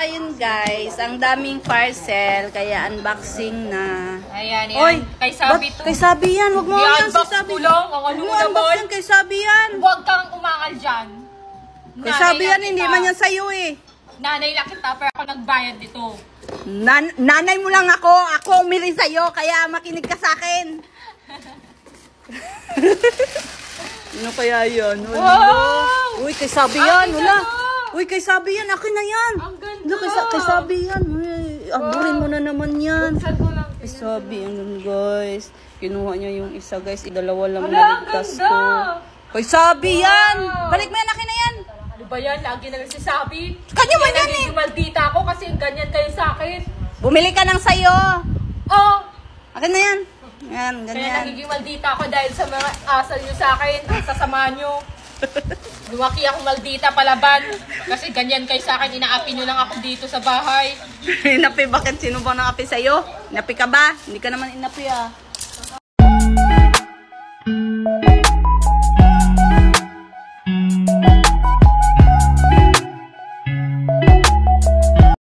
ayun guys, ang daming parcel, kaya unboxing na. Ayan, yan. Oy, kay Sabi to. Kay Sabi yan, huwag mo yan si Sabi. Ang ano mo naman. Kay Sabi yan. Huwag kang umangal dyan. Kay Sabi yan, hindi man yan sa'yo eh. Nanay lang kita, pero ako nagbayad dito. Nanay mo lang ako umili sa'yo, kaya makinig ka sa akin. Ano kaya yan? Wow! Uy, kay Sabi yan, wala. Uy, kay Sabi yan, akin na yan. Ang ganda. Kay Sabi yan. Uy, aburin mo na naman yan. Buksan ko lang. Kay Sabi, ano guys. Kinuha niya yung isa guys, idalawa lang Hala, ang naligtas ganda. ko. Kay Sabi yan. Balik mo yan, akin na yan. Ano ba yan? Lagi na nagsasabi. Kanya man yan eh. Nagiging maldita ako kasi ganyan kayo sa akin. Bumili ka ng sayo. Oh! Akin na yan. Yan, Kaya ganyan. nagiging maldita ako dahil sa mga asal nyo sa akin. Sasama nyo. Lumaki akong maldita palaban. Kasi ganyan kayo sa akin. Inaapi nyo lang ako dito sa bahay. Inapi, bakit sino ba nang api sa'yo? Inapi ka ba? Hindi ka naman inapi ah.